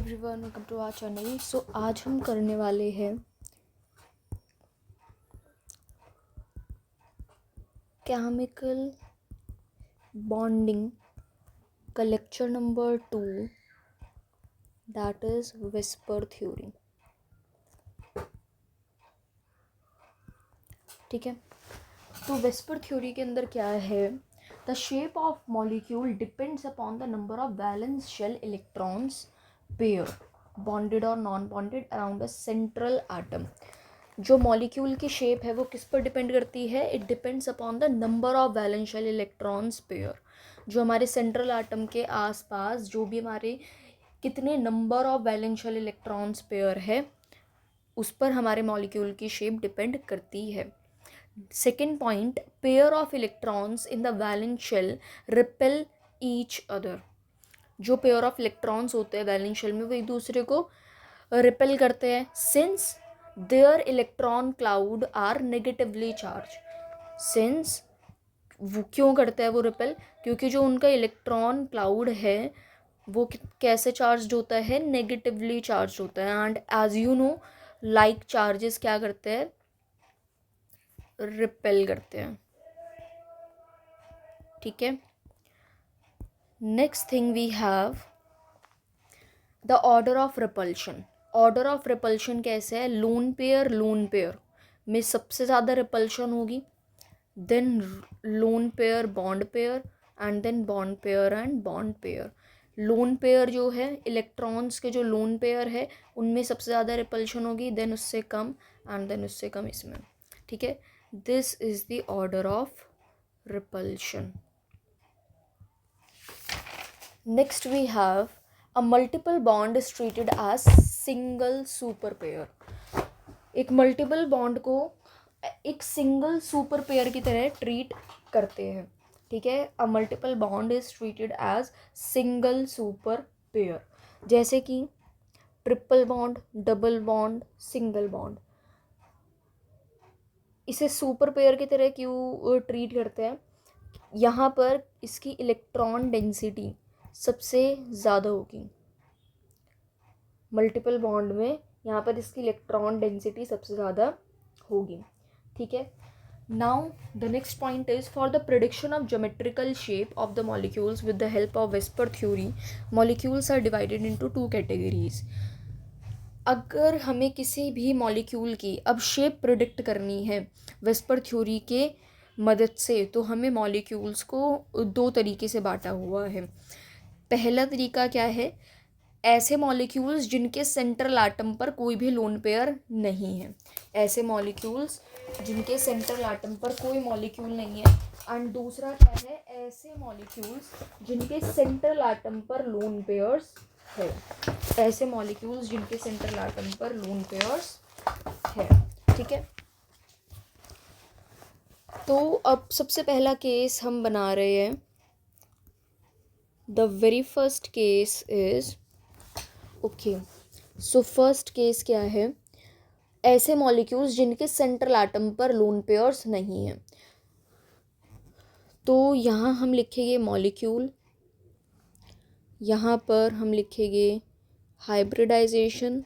Everyone, welcome to our channel. So आज हम करने वाले हैं केमिकल बॉन्डिंग का lecture number 2, that is VSEPR theory. ठीक है, तो विस्पर थ्योरी के अंदर क्या है? The shape of molecule depends upon the number of valence shell electrons pair bonded और non bonded around a central atom. जो मॉलिक्यूल की शेप है वो किस पर डिपेंड करती है? It depends upon the number of valence shell electrons pair. जो हमारे सेंट्रल एटम के आसपास जो भी हमारे कितने number of valence shell electrons pair है उस पर हमारे मॉलिक्यूल की शेप डिपेंड करती है। Second point, pair of electrons in the valence shell repel each other. जो पेयर ऑफ इलेक्ट्रॉन्स होते हैं वैलेंस शेल में वो एक दूसरे को रिपेल करते हैं since there electron cloud are negatively charge. Since वो क्यों करता है वो रिपेल? क्योंकि जो उनका इलेक्ट्रॉन क्लाउड है वो कैसे चार्ज होता है? नेगेटिवली चार्ज होता है। And as you know like charges क्या करते हैं? रिपेल करते हैं। ठीक है, next thing we have the order of repulsion. Order of repulsion कैसे है? लोन पेयर में सबसे ज़्यादा रिपल्शन होगी, then lone pair bond pair, and then bond pair and bond pair. Lone pair जो है इलेक्ट्रॉन्स के जो लोन पेयर है उनमें सबसे ज़्यादा रिपल्शन होगी, देन उससे कम, एंड देन उससे कम इसमें। ठीक है, this is the order of repulsion. Next we have a multiple bond is treated as single super pair। एक मल्टीपल बॉन्ड को एक सिंगल सुपर पेयर की तरह ट्रीट करते हैं। ठीक है, a multiple bond is treated as single super pair. जैसे कि triple bond, double bond, single bond. इसे सुपर पेयर की तरह क्यों ट्रीट करते हैं? यहाँ पर इसकी इलेक्ट्रॉन डेंसिटी सबसे ज़्यादा होगी। मल्टीपल बॉन्ड में यहाँ पर इसकी इलेक्ट्रॉन डेंसिटी सबसे ज़्यादा होगी। ठीक है, now the next point is for the prediction of geometrical shape of the molecules with the help of VSEPR theory molecules are divided into 2 categories. अगर हमें किसी भी मॉलिक्यूल की अब शेप प्रिडिक्ट करनी है विस्पर थ्योरी के मदद से तो हमें मॉलिक्यूल्स को 2 तरीके से बांटा हुआ है। पहला तरीका क्या है? ऐसे मॉलिक्यूल्स जिनके सेंट्रल एटम पर कोई भी लोन पेयर नहीं है। ऐसे मॉलिक्यूल्स जिनके सेंट्रल एटम पर कोई मॉलिक्यूल नहीं है। एंड दूसरा क्या है? ऐसे मॉलिक्यूल्स जिनके सेंट्रल एटम पर लोन पेयर्स है। ऐसे मॉलिक्यूल्स जिनके सेंट्रल एटम पर लोन पेयर्स है। ठीक है, तो अब सबसे पहला केस हम बना रहे हैं। The very first case is okay, so first case क्या है? ऐसे मॉलिक्यूल्स जिनके सेंट्रल एटम पर लोन पेयर्स नहीं है। तो यहाँ हम लिखेंगे मॉलिक्यूल, यहाँ पर हम लिखेंगे हाइब्रिडाइजेशन,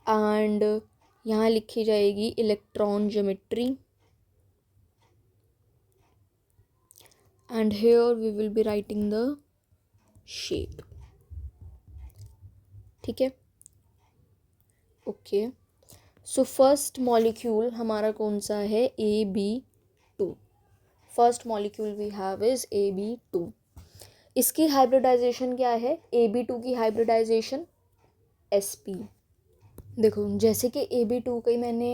एंड यहाँ लिखी जाएगी electron geometry, and here we will be writing the shape. ठीक है, ओके, सो फर्स्ट मॉलिक्यूल हमारा कौन सा है? AB2। First molecule we have is AB2। इसकी हाइब्रिडाइजेशन क्या है? AB2 की हाइब्रिडाइजेशन sp। देखो, जैसे कि AB2 का ही मैंने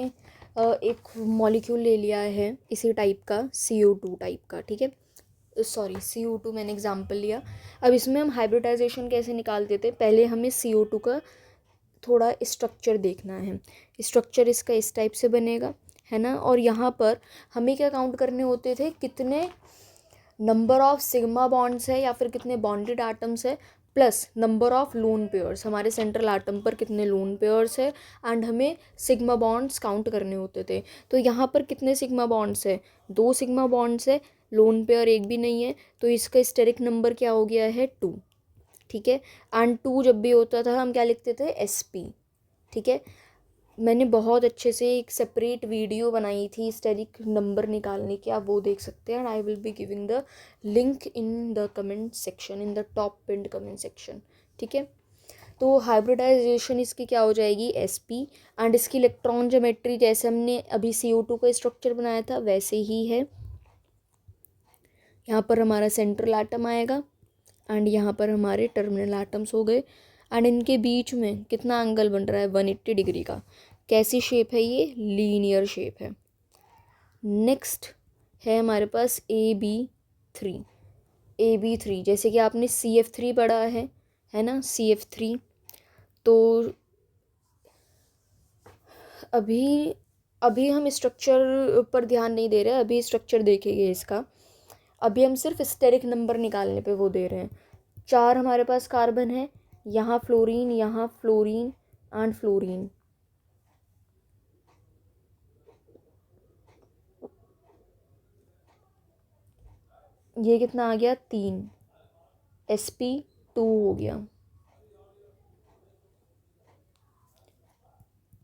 एक मॉलिक्यूल ले लिया है इसी टाइप का, CO2 टाइप का। ठीक है, सॉरी CO2 मैंने एग्जाम्पल लिया। अब इसमें हम हाइब्रिडाइजेशन कैसे निकालते थे? पहले हमें CO2 का थोड़ा स्ट्रक्चर देखना है। स्ट्रक्चर इसका इस टाइप से बनेगा, है ना। और यहाँ पर हमें क्या काउंट करने होते थे? कितने नंबर ऑफ सिग्मा बॉन्ड्स है या फिर कितने बॉन्डेड एटम्स है, plus number of lone pairs. हमारे सेंट्रल एटम पर कितने लोन पेयर्स है, एंड हमें सिग्मा बॉन्ड्स काउंट करने होते थे। तो यहाँ पर कितने सिग्मा बॉन्ड्स है? 2 सिग्मा बॉन्ड्स है, लोन पेयर एक भी नहीं है, तो इसका स्टेरिक नंबर क्या हो गया है? 2। ठीक है। एंड 2 जब भी होता था हम क्या लिखते थे, sp, ठीक है। मैंने बहुत अच्छे से एक सेपरेट वीडियो बनाई थी स्टेरिक नंबर निकालने की, आप वो देख सकते हैं। And I will be giving the link in the comment section, in the top pinned comment section, ठीक है। तो हाइब्रिडाइजेशन इसकी क्या हो जाएगी, sp। एंड इसकी इलेक्ट्रॉन ज्योमेट्री जैसे हमने अभी CO2 का स्ट्रक्चर बनाया था वैसे ही है। यहाँ पर हमारा सेंट्रल एटम आएगा एंड यहाँ पर हमारे टर्मिनल एटम्स हो गए। एंड इनके बीच में कितना एंगल बन रहा है, 180 डिग्री का। कैसी शेप है ये, लीनियर शेप है। नेक्स्ट है हमारे पास AB3। AB3 जैसे कि आपने CF3 पढ़ा है ना, CF3। तो अभी अभी हम स्ट्रक्चर पर ध्यान नहीं दे रहे, अभी स्ट्रक्चर देखेंगे इसका। अभी हम सिर्फ स्टेरिक नंबर निकालने पे वो दे रहे हैं। 4 हमारे पास कार्बन है, यहाँ फ्लोरीन एंड फ्लोरीन। ये कितना आ गया, 3, sp2 हो गया,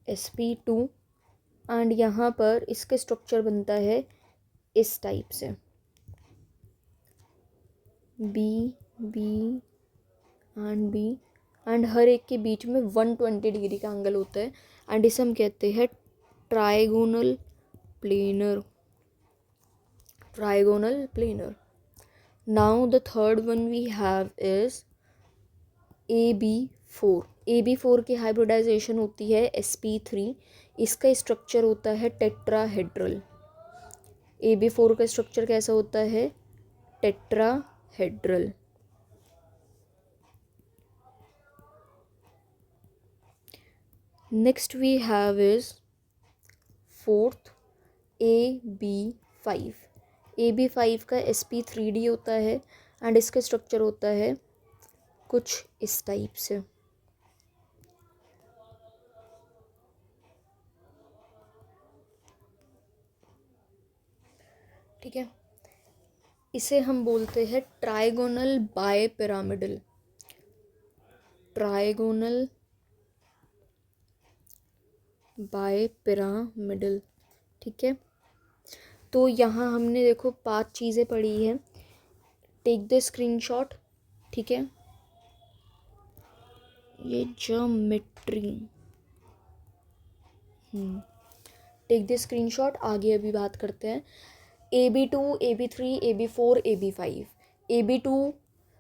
sp2। एंड यहाँ पर इसका स्ट्रक्चर बनता है इस टाइप से, B B and B। And हर एक के बीच में 120 डिग्री का एंगल होता है। एंड इसे हम कहते हैं trigonal planar, trigonal planar. Now the third one we have is AB4। AB4 की हाइब्रिडाइजेशन होती है sp3। इसका स्ट्रक्चर होता है टेट्राहेड्रल। AB4 का स्ट्रक्चर कैसा होता है, tetrahedral. Next we have is fourth AB5। AB5 का sp3d होता है एंड इसका स्ट्रक्चर होता है कुछ इस टाइप से। ठीक है, इसे हम बोलते हैं trigonal bipyramidal, trigonal bipyramidal, ठीक है। तो यहाँ हमने देखो 5 चीज़ें पढ़ी है। टेक द स्क्रीनशॉट, ठीक है। ये ज्योमेट्री, टेक द स्क्रीनशॉट। आगे अभी बात करते हैं। AB2, AB3, AB4, AB5। AB2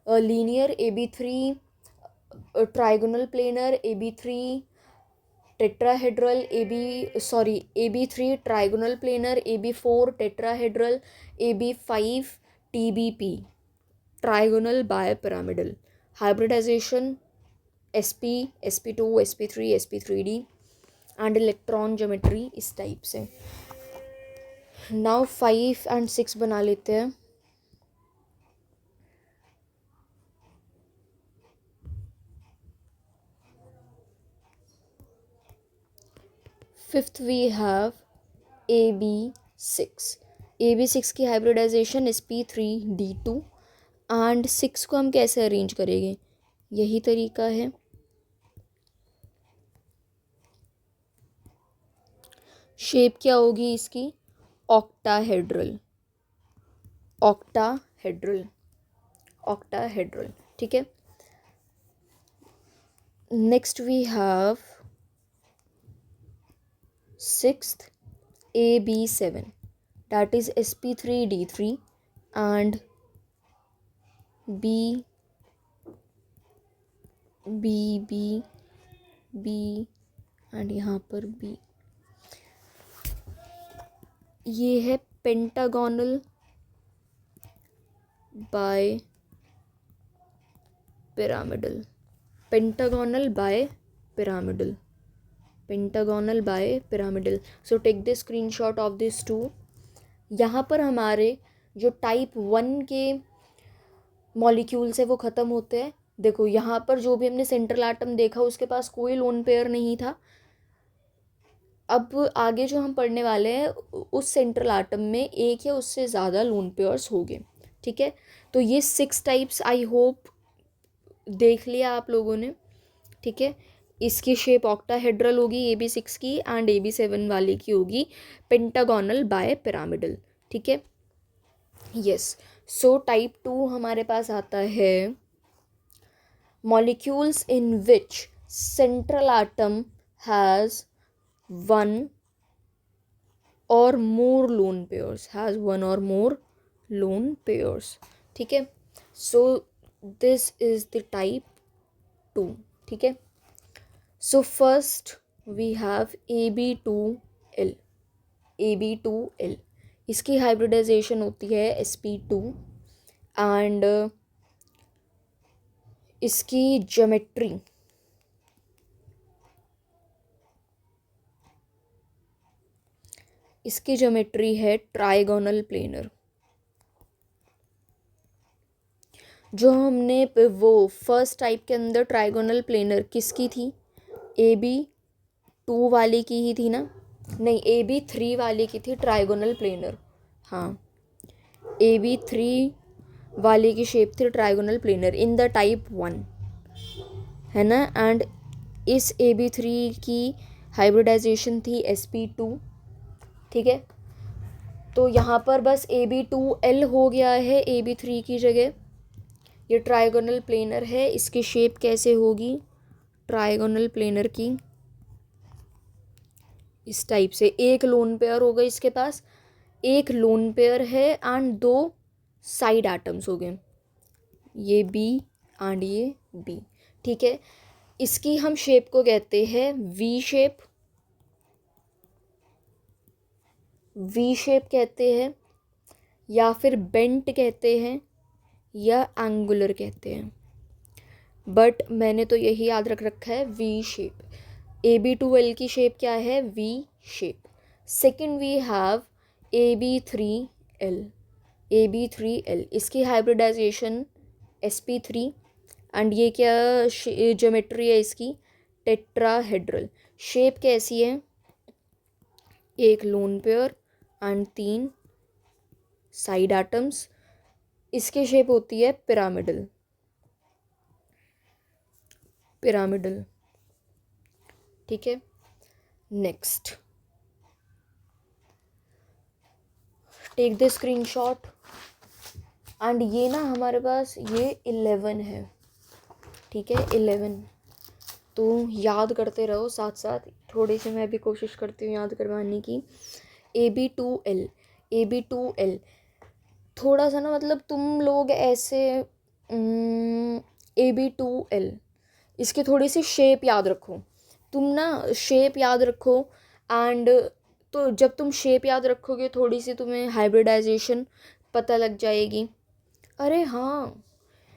linear, AB3 trigonal planar, AB3 tetrahedral, AB3 trigonal planar, AB4 tetrahedral, AB5 TBP trigonal bipyramidal. Hybridisation sp, sp2, sp3, sp3d and electron geometry इस type से। Now 5 and 6 बना लेते हैं। Fifth we have AB6। AB6 की hybridisation sp3d2। And 6 को हम कैसे arrange करेंगे, यही तरीका है। शेप क्या होगी इसकी, ऑक्टाहेड्रल, ऑक्टाहेड्रल, ऑक्टाहेड्रल, ठीक है। Next we have 6th AB7, that is sp3d3 and B B B B and यहाँ पर B। ये है pentagonal bipyramidal, pentagonal bipyramidal, pentagonal bipyramidal. So take the screenshot of this too. यहाँ पर हमारे जो type 1 के molecules है वो ख़त्म होते हैं। देखो यहाँ पर जो भी हमने सेंट्रल एटम देखा उसके पास कोई लोन पेयर नहीं था। अब आगे जो हम पढ़ने वाले हैं उस सेंट्रल एटम में एक या उससे ज़्यादा लोन पेयर्स होंगे, ठीक है। तो ये 6 टाइप्स आई होप देख लिया आप लोगों ने, ठीक है। इसकी शेप ऑक्टाहेड्रल होगी AB6 की, एंड AB7 वाले की होगी पेंटागोनल बाय पिरामिडल, ठीक है। यस, सो टाइप 2 हमारे पास आता है molecules in which central atom has one or more lone pairs, ठीक है। So this is the type 2, ठीक है। So first we have AB2L, AB2L, इसकी हाइब्रिडाइजेशन होती है sp2, एंड इसकी ज्योमेट्री है ट्राइगोनल प्लेनर। जो हमने वो फर्स्ट टाइप के अंदर ट्राइगोनल प्लेनर किसकी थी, AB2 वाले की ही थी ना, नहीं AB3 वाले की थी ट्राइगोनल प्लेनर, हाँ AB3 वाले की शेप थी trigonal planar in the type 1, है ना। एंड इस AB3 की हाइब्रिडाइजेशन थी sp2, ठीक है। तो यहाँ पर बस AB2L हो गया है AB3 की जगह। ये ट्राइगोनल प्लेनर है, इसकी शेप कैसे होगी ट्राइगोनल प्लेनर की, इस टाइप से। एक लोन पेयर होगा इसके पास, एक लोन पेयर है एंड 2 साइड एटम्स हो गए, ये B एंड ये B, ठीक है। इसकी हम शेप को कहते हैं V शेप, कहते हैं, या फिर बेंट कहते हैं, या एंगुलर कहते हैं, बट मैंने तो यही याद रख रखा है V शेप। AB2L की शेप क्या है, V shape. Second we have AB3L, इसकी हाइब्रिडाइजेशन sp3, एंड ये क्या ज्योमेट्री है इसकी, टेट्राहेड्रल। शेप कैसी है, एक lone pair and 3 side atoms. इसकी शेप होती है पिरामिडल, ठीक है। Next, take the screenshot, and ये ना हमारे पास ये 11 है, ठीक है 11। तो याद करते रहो साथ साथ, थोड़ी सी मैं भी कोशिश करती हूँ याद करवाने की। AB2L थोड़ा सा ना, मतलब तुम लोग ऐसे AB2L इसकी थोड़ी सी शेप याद रखो, तुम ना शेप याद रखो, एंड तो जब तुम शेप याद रखोगे थोड़ी सी तुम्हें हाइब्रिडाइजेशन पता लग जाएगी। अरे हाँ,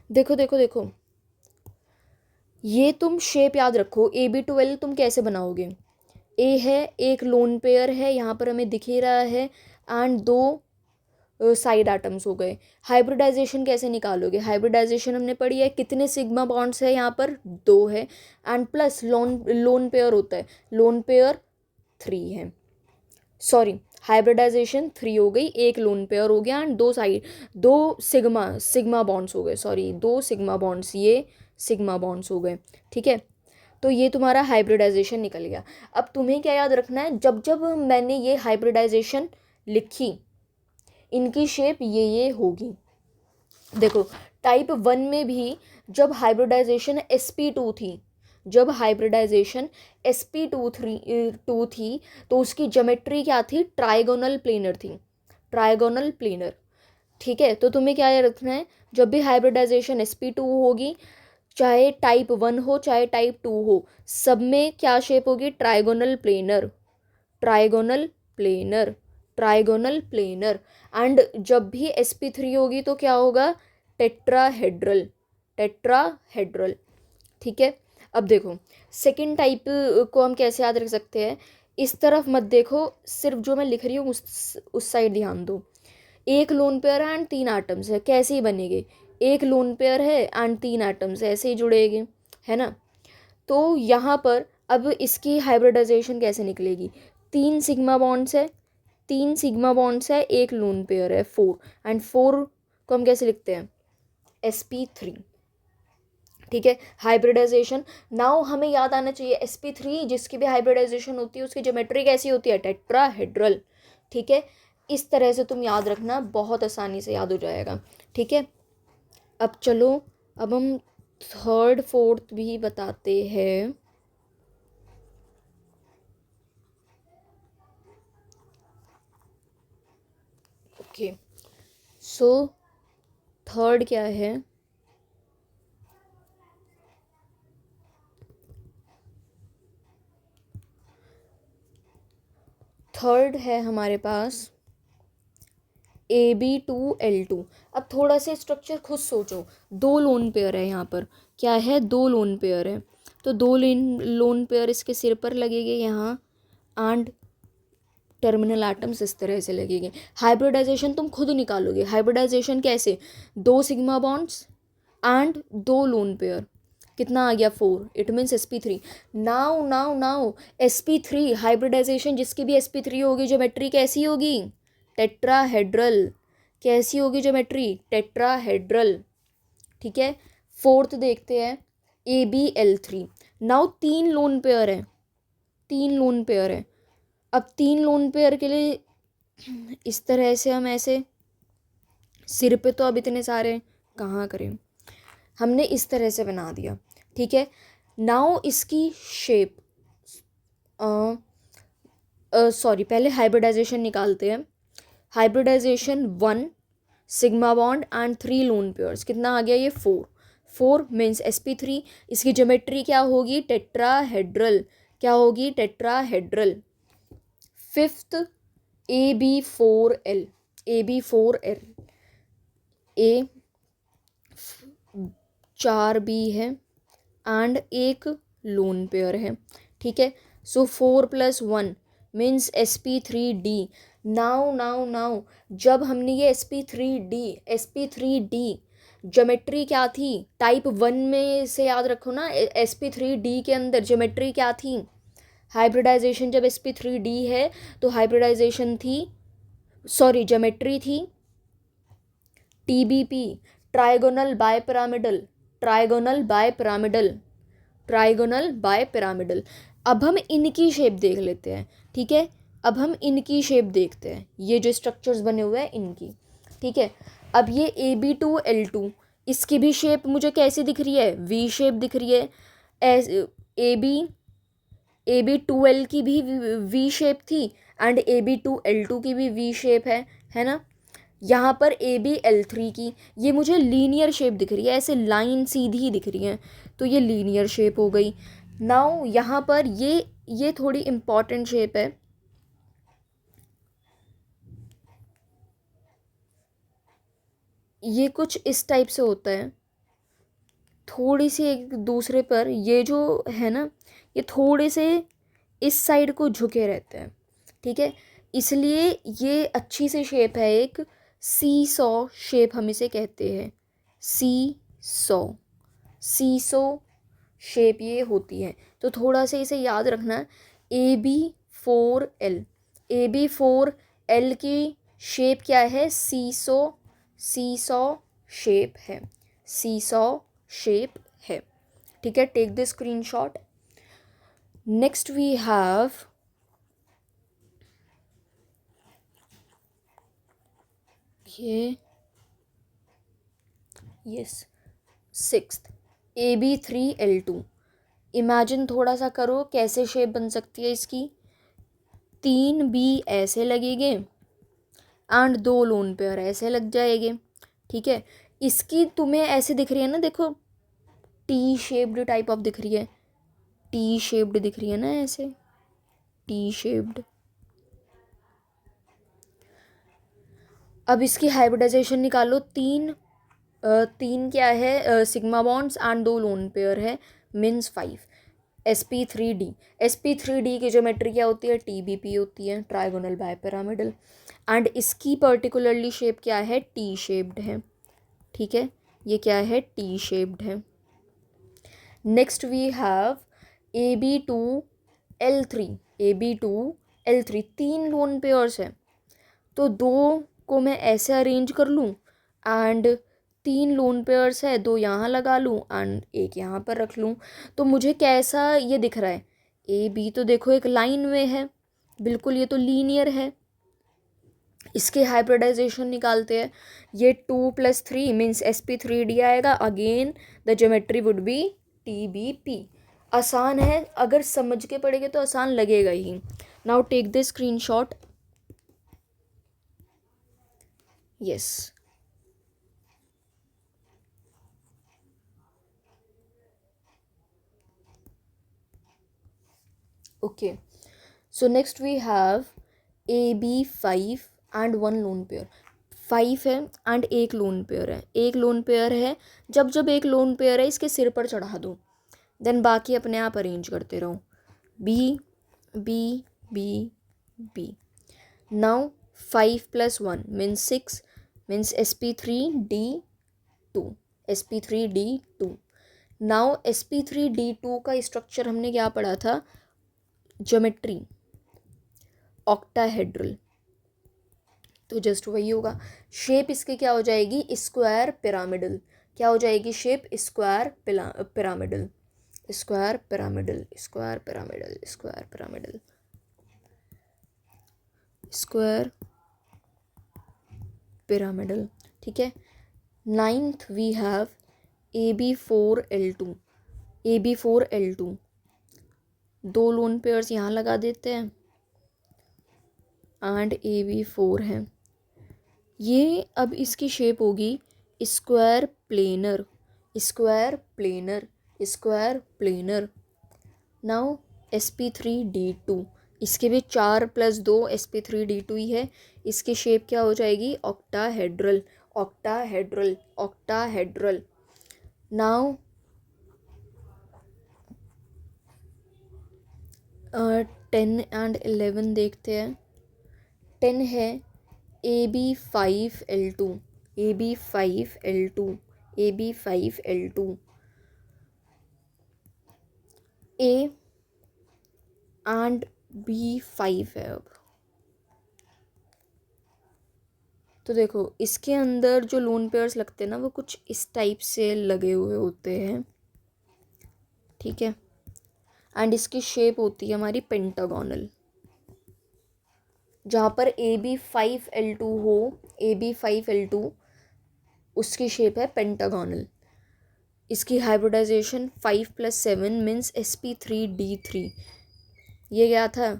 देखो देखो देखो, ये तुम शेप याद रखो। AB2L तुम कैसे बनाओगे, ए है, एक लोन पेयर है यहाँ पर हमें दिख ही रहा है, एंड 2 साइड एटम्स हो गए। हाइब्रिडाइजेशन कैसे निकालोगे, हाइब्रिडाइजेशन हमने पढ़ी है, कितने सिग्मा बॉन्ड्स है यहाँ पर, 2 है, एंड प्लस लोन पेयर होता है, लोन पेयर 3 है, सॉरी हाइब्रिडाइजेशन 3 हो गई, एक लोन पेयर हो गया, एंड 2 सिग्मा बॉन्ड्स हो गए, सॉरी 2 सिग्मा बॉन्ड्स, ये सिग्मा बॉन्ड्स हो गए, ठीक है। तो ये तुम्हारा हाइब्रिडाइजेशन निकल गया। अब तुम्हें क्या याद रखना है, जब जब मैंने ये हाइब्रिडाइजेशन लिखी, इनकी शेप ये होगी। देखो टाइप 1 में भी जब हाइब्रिडाइजेशन sp2 थी, टू थी, तो उसकी ज्योमेट्री क्या थी, ट्राइगोनल प्लेनर थी, ठीक है। तो तुम्हें क्या याद रखना है, जब भी हाइब्रिडाइजेशन sp2 होगी, चाहे टाइप 1 हो चाहे टाइप 2 हो, सब में क्या शेप होगी, ट्राइगोनल प्लेनर। एंड जब भी sp3 होगी तो क्या होगा, टेट्राहेड्रल, ठीक है। अब देखो सेकंड टाइप को हम कैसे याद रख सकते हैं, इस तरफ मत देखो, सिर्फ जो मैं लिख रही हूँ उस साइड ध्यान दो। एक लोन पेयर है एंड 3 एटम्स है, कैसे ही बनेंगे, एक लोन पेयर है एंड 3 एटम्स ऐसे ही जुड़ेंगे, है ना। तो यहाँ पर अब इसकी हाइब्रिडाइजेशन कैसे निकलेगी, 3 सिग्मा बॉन्ड्स है, एक लोन पेयर है 4, एंड 4 को हम कैसे लिखते हैं, sp3, ठीक है। हाइब्रिडाइजेशन, नाउ हमें याद आना चाहिए sp3 जिसकी भी हाइब्रिडाइजेशन होती है उसकी ज्योमेट्री कैसी होती है, टेट्राहेड्रल। ठीक है, इस तरह से तुम याद रखना, बहुत आसानी से याद हो जाएगा। ठीक है, अब चलो, अब हम थर्ड फोर्थ भी बताते हैं। ओके, सो थर्ड क्या है, थर्ड है हमारे पास AB2L2। अब थोड़ा सा स्ट्रक्चर खुद सोचो, दो लोन पेयर है यहाँ पर, क्या है, दो लोन पेयर है, तो दो लोन पेयर इसके सिर पर लगेंगे यहाँ, एंड टर्मिनल एटम्स इस तरह से लगेंगे। हाइब्रिडाइजेशन तुम खुद निकालोगे, हाइब्रिडाइजेशन कैसे, दो सिग्मा बॉन्ड्स एंड दो लोन पेयर, कितना आ गया 4, it means sp3। Now now now sp3 hybridisation जिसकी भी sp3 होगी, ज्योमेट्री कैसी होगी, टेट्राहेड्रल। कैसी होगी ज्योमेट्री, टेट्राहेड्रल। ठीक है, फोर्थ देखते हैं ABL3। नाउ तीन लोन पेयर है, तीन लोन पेयर है। अब तीन लोन पेयर के लिए इस तरह से हम ऐसे, सिर पे तो अब इतने सारे कहाँ करें, हमने इस तरह से बना दिया। ठीक है, नाउ इसकी शेप, सॉरी पहले हाइब्रिडाइजेशन निकालते हैं। Hybridisation 1 sigma bond and 3 lone pairs, कितना आ गया ये 4। 4 मीन्स sp3, इसकी ज्योमेट्री क्या होगी, टेट्राहेड्रल। क्या होगी, टेट्राहेड्रल। फिफ्थ AB4L, AB4L, ए 4B है एंड एक लोन पेयर है। ठीक है, सो 4 + 1 means sp3d। Now now now जब हमने ये sp3d ज्योमेट्री क्या थी, टाइप 1 में से याद रखो ना, sp3d के अंदर ज्योमेट्री क्या थी, हाइब्रिडाइजेशन जब sp3d है तो हाइब्रिडाइजेशन थी, सॉरी ज्योमेट्री थी TBP, trigonal bipyramidal, trigonal bipyramidal, trigonal bipyramidal. अब हम इनकी शेप देख लेते हैं। ठीक है, अब हम इनकी शेप देखते हैं, ये जो स्ट्रक्चर्स बने हुए हैं इनकी। ठीक है, अब ये AB2L2, इसकी भी शेप मुझे कैसी दिख रही है, V शेप दिख रही है। AB2L की भी V शेप थी एंड AB2L2 की भी V शेप है ना। यहाँ पर ABL3 की ये मुझे लीनियर शेप दिख रही है, ऐसे लाइन सीधी दिख रही है, तो ये लीनियर शेप हो गई। नाउ यहाँ पर ये थोड़ी इम्पॉर्टेंट शेप है, ये कुछ इस टाइप से होता है, थोड़ी सी एक दूसरे पर, ये जो है ना ये थोड़े से इस साइड को झुके रहते हैं। ठीक है, इसलिए ये अच्छी सी शेप है, एक सी सॉ शेप हम इसे कहते हैं, सी सॉ, सी सॉ शेप ये होती है। तो थोड़ा सा इसे याद रखना, AB4L, AB4L की शेप क्या है, see saw, see saw shape है, सी सॉ शेप है। ठीक है, take the screenshot. Next we have ये, यस, सिक्स्थ AB3L2। इमेजिन थोड़ा सा करो कैसे शेप बन सकती है इसकी, 3B ऐसे लगेंगे एंड 2 लोन पेयर ऐसे लग जाएंगे। ठीक है, इसकी तुम्हें ऐसे दिख रही है ना, देखो टी शेप्ड टाइप ऑफ दिख रही है, टी शेप्ड दिख रही है ना, ऐसे टी शेप्ड। अब इसकी हाइब्रिडाइजेशन निकालो, तीन क्या है, sigma bonds and 2 lone pair है, मीन्स 5। sp3d, sp3d की ज्योमेट्री क्या होती है, TBP होती है, ट्राइगोनल बाय पिरामिडल, एंड इसकी पर्टिकुलरली शेप क्या है, टी शेप्ड है। ठीक है, ये क्या है, टी शेप्ड है। Next we have AB2L3, AB2L3 तीन लोन पेयर्स है, तो 2 को मैं ऐसे अरेंज कर लूँ एंड 3 लोन पेयर्स है, 2 यहाँ लगा लूँ एंड एक यहाँ पर रख लूँ, तो मुझे कैसा ये दिख रहा है, ए बी तो देखो एक लाइन में है, बिल्कुल ये तो लीनियर है। इसके हाइब्रिडाइजेशन निकालते हैं, ये 2+3 मीन्स sp3d आएगा, again the geometry would be tbp। आसान है, अगर समझ के पढ़ेंगे तो आसान लगेगा ही। Now take the screenshot. Yes, okay, so next we have AB5 and 1 lone pair. 5 है एंड एक लोन पेयर है, एक लोन पेयर है, जब जब एक लोन पेयर है इसके सिर पर चढ़ा दो, देन बाकी अपने आप अरेंज करते रहो, B B B B. Now 5+1 means 6 means sp3d2, sp3d2। Now sp3d2 का स्ट्रक्चर हमने क्या पढ़ा था, ज्योमेट्री ऑक्टाहेड्रल, तो जस्ट वही होगा। शेप इसके क्या हो जाएगी, स्क्वायर पिरामिडल, क्या हो जाएगी shape, square pyramidal, square pyramidal, square pyramidal, square pyramidal, square pyramidal. ठीक है। 9th we have AB4L2, AB4L2, 2 lone pairs यहाँ लगा देते हैं एंड AB4 है। ये अब इसकी शेप होगी square planar, square planar, square planar. Now sp3d2, इसके भी 4+2 sp3d2 ही है, इसकी शेप क्या हो जाएगी, octahedral, octahedral, octahedral. Now 10 and 11 देखते हैं। 10 है AB5L2, AB5L2, AB5L2, A and B5 है। अब तो देखो इसके अंदर जो लोन पेयर्स लगते हैं ना वो कुछ इस टाइप से लगे हुए होते हैं, ठीक है, एंड इसकी शेप होती है हमारी पेंटागोनल। जहाँ पर AB5L2 हो, AB5L2 उसकी शेप है पेंटागोनल। इसकी हाइब्रिडाइजेशन 5+7 मीन्स sp3d3। ये क्या था,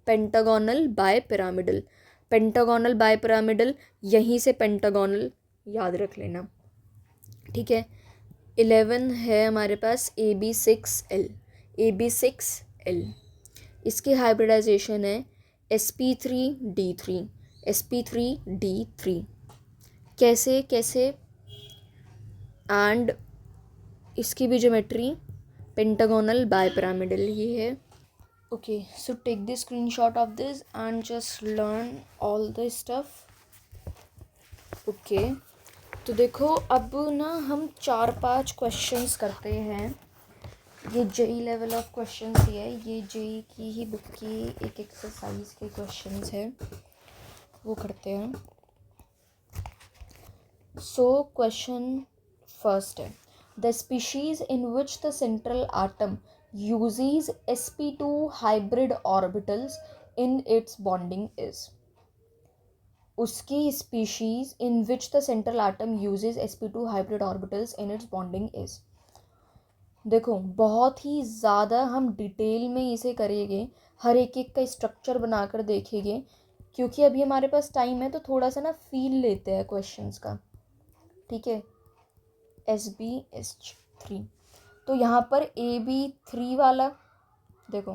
pentagonal bipyramidal, pentagonal bipyramidal, यहीं से पेंटागोनल याद रख लेना, ठीक है। 11 है हमारे पास AB6L, AB6L, इसकी हाइब्रिडाइजेशन है sp3d3, sp3d3। कैसे कैसे, एंड इसकी भी ज्योमेट्री पेंटागोनल बाय पिरामिडल ही है। Okay, so take the screenshot of this and just learn all the stuff. Okay, तो देखो अब ना हम 4-5 क्वेश्चंस करते हैं। ये जेई लेवल ऑफ क्वेश्चंस ही है, ये जेई की ही बुक की एक एक्सरसाइज के क्वेश्चंस है, वो करते हैं। सो क्वेश्चन फर्स्ट है, the species in which the central atom uses sp2 hybrid orbitals in its bonding is। उसकी species in which the central atom uses sp2 hybrid orbitals in its bonding is. देखो बहुत ही ज़्यादा हम detail में इसे करेंगे, हर एक एक का स्ट्रक्चर बनाकर देखेंगे, क्योंकि अभी हमारे पास टाइम है तो थोड़ा सा ना फील लेते हैं क्वेश्चंस का, ठीक है। SBH3, तो यहाँ पर AB3 वाला देखो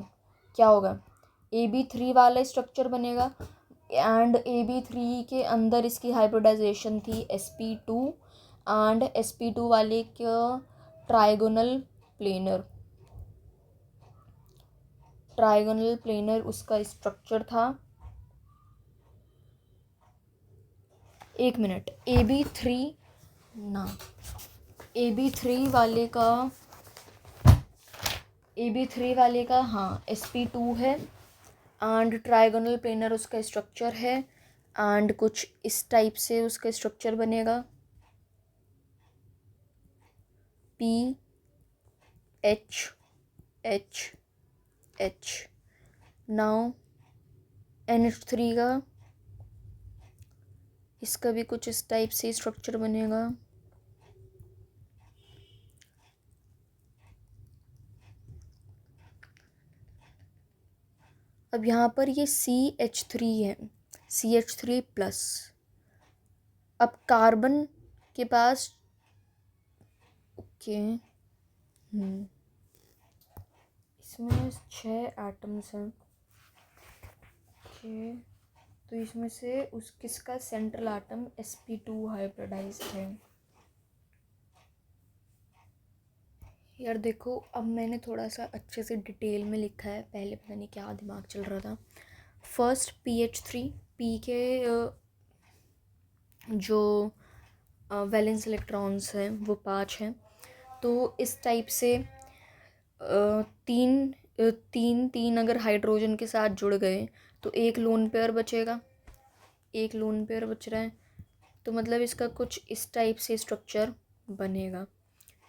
क्या होगा, AB3 वाला स्ट्रक्चर बनेगा एंड AB3 के अंदर इसकी हाइब्रिडाइजेशन थी sp2 एंड sp2 वाले का ट्राइगोनल प्लेनर, ट्राइगोनल प्लेनर उसका स्ट्रक्चर था। एक मिनट, AB3 ना, AB3 वाले का हाँ sp2 है एंड ट्राइगोनल प्लेनर उसका स्ट्रक्चर है एंड कुछ इस टाइप से उसका स्ट्रक्चर बनेगा। PHHH। नाउ NH3 का, इसका भी कुछ इस टाइप से स्ट्रक्चर बनेगा। अब यहाँ पर ये CH3 है, CH3+। अब कार्बन के पास, ओके, इसमें 6 एटम्स हैं। ओके, तो इसमें से किसका सेंट्रल एटम sp2 हाइब्रिडाइज्ड है। यार देखो, अब मैंने थोड़ा सा अच्छे से डिटेल में लिखा है, पहले पता नहीं क्या दिमाग चल रहा था। फर्स्ट PH3, P के जो वैलेंस इलेक्ट्रॉन्स हैं वो 5 हैं। तो इस टाइप से तीन अगर हाइड्रोजन के साथ जुड़ गए तो एक लोन पेयर बचेगा, एक लोन पेयर बच रहा है। तो मतलब इसका कुछ इस टाइप से स्ट्रक्चर बनेगा,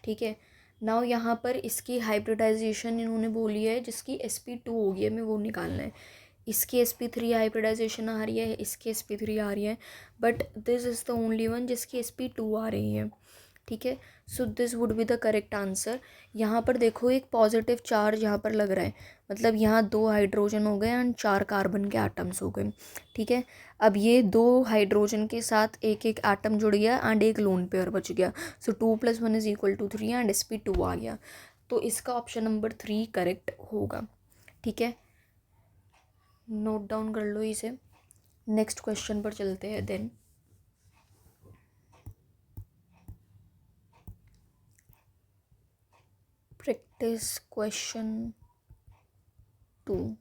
ठीक है। नाउ यहाँ पर इसकी हाइब्रिडाइजेशन इन्होंने बोली है जिसकी sp2 होगी, हमें वो निकालना है। इसकी sp3 हाइब्रिडाइजेशन आ रही है, इसकी sp3 आ रही है, but this is the only one जिसकी sp2 आ रही है, ठीक है। So this would be the correct answer. यहाँ पर देखो एक पॉजिटिव चार्ज यहाँ पर लग रहा है, मतलब यहाँ 2 हाइड्रोजन हो गए एंड 4 कार्बन के एटम्स हो गए, ठीक है। अब ये 2 हाइड्रोजन के साथ एक एक एटम जुड़ गया एंड एक लोन पेयर बच गया। सो 2 + 1 = 3 एंड sp2 आ गया। तो इसका ऑप्शन नंबर 3 करेक्ट होगा, ठीक है। नोट डाउन कर लो इसे। नेक्स्ट क्वेश्चन पर चलते हैं देन। Practice question 2।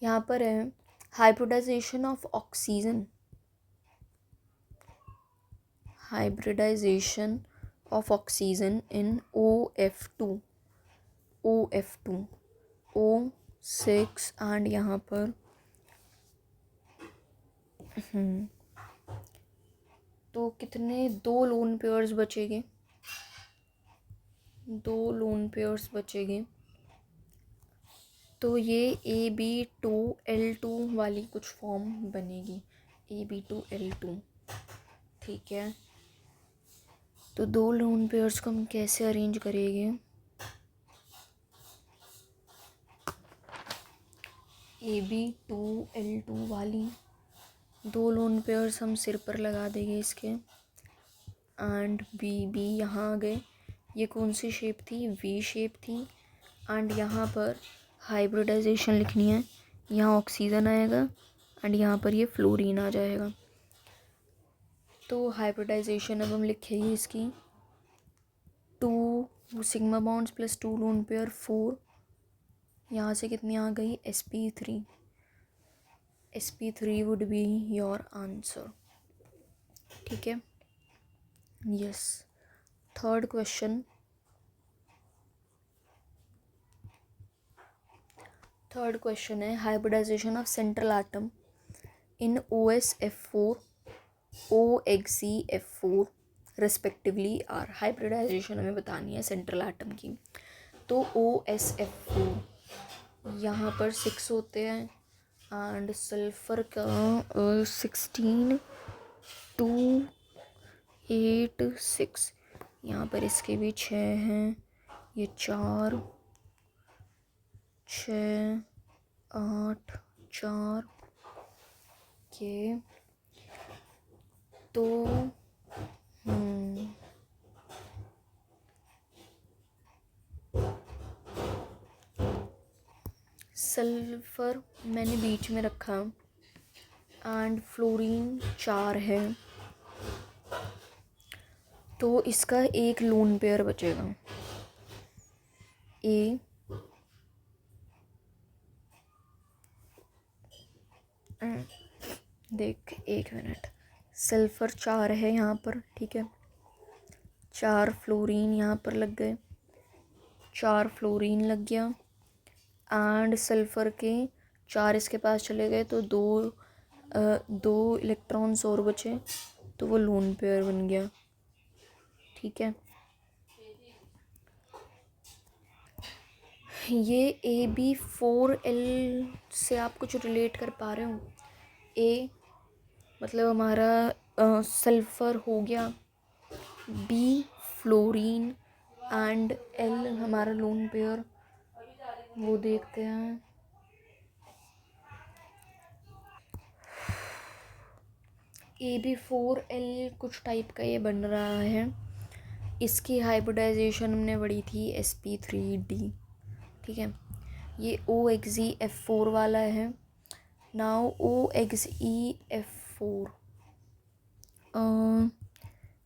यहाँ पर है hybridisation of oxygen, hybridisation of oxygen in OF2, O6 and यहाँ पर तो कितने 2 लोन पेयर्स बचेंगे, 2 लोन पेयर्स बचेंगे। तो ये AB2L2 वाली कुछ फॉर्म बनेगी, AB2L2, ठीक है। तो 2 लोन पेयर्स को हम कैसे अरेंज करेंगे, AB2L2 वाली 2 लोन पेयर्स हम सिर पर लगा देंगे इसके, एंड BB यहाँ आ गए। ये कौन सी शेप थी, V शेप थी। एंड यहाँ पर हाइब्रिडाइजेशन लिखनी है, यहाँ ऑक्सीजन आएगा एंड यहाँ पर ये फ्लोरीन आ जाएगा। तो हाइब्रिडाइजेशन अब हम लिखेंगे इसकी 2 सिग्मा बॉन्ड्स + 2 लोन पेयर 4। यहाँ से कितनी आ गई, sp3, sp3 would be your answer, ठीक है। यस, थर्ड क्वेश्चन है hybridisation of central atom in OsF4, OxyF4 respectively are. Hybridisation हमें बतानी है सेंट्रल एटम की। तो OsF4 यहाँ पर 6 होते हैं एंड सल्फर का 16 2 8 6, यहाँ पर इसके भी 6 हैं, ये 4 6 8 4 के। तो सल्फर मैंने बीच में रखा एंड फ्लोरीन 4 है, तो इसका एक लोन पेयर बचेगा। देख एक मिनट, सल्फर 4 है यहाँ पर, ठीक है। 4 फ्लोरीन यहाँ पर लग गए, 4 फ्लोरीन लग गया एंड सल्फर के 4 इसके पास चले गए, तो 2 इलेक्ट्रॉन्स और बचे, तो वो लोन पेयर बन गया। ठीक है, ये AB4L से आप कुछ रिलेट कर पा रहे हो? ए मतलब हमारा सल्फ़र हो गया, बी फ्लोरीन एंड एल हमारा लोन पेयर, वो देखते हैं। AB4L कुछ टाइप का ये बन रहा है, इसकी हाइब्रिडाइजेशन हमने पढ़ी थी sp3d, ठीक है। ये OXeF4 वाला है। नाउ OXeF4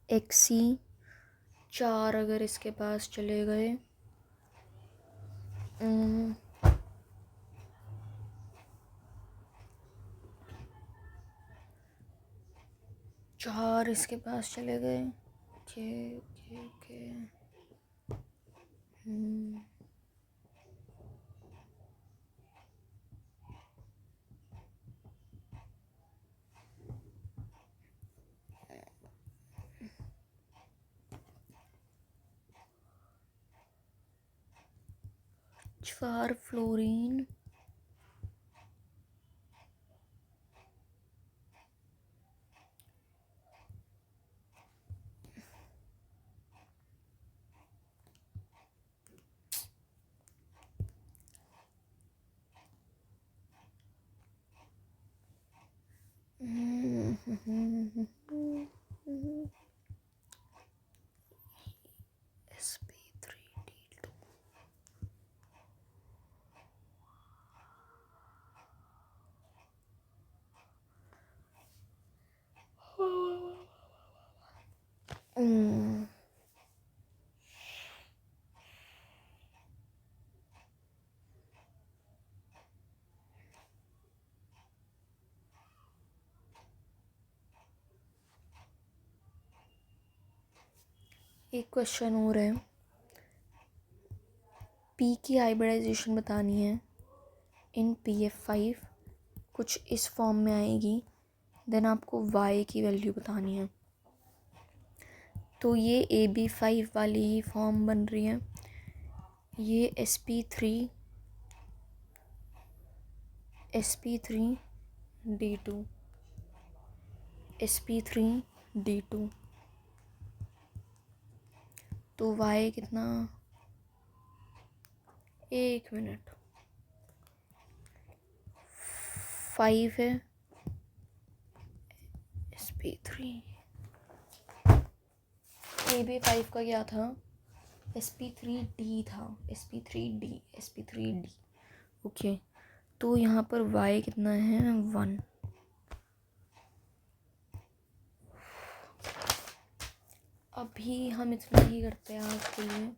Xe4 अगर इसके पास चले गए, चार इसके पास चले गए। Okay okay okay, 4 fluorine, sp3d2, एक क्वेश्चन और है, पी की हाइब्रिडाइजेशन बतानी है इन PF5, कुछ इस फॉर्म में आएगी, देन आपको Y की वैल्यू बतानी है। तो ये AB5 वाली ही फॉर्म बन रही है, ये sp3d2 sp3d2, तो Y कितना, एक मिनट, 5 है, sp3 AB5 का क्या था, sp3d था, sp3d ओके। तो यहाँ पर Y कितना है, 1। अभी हम इतना ही करते हैं आज के लिए।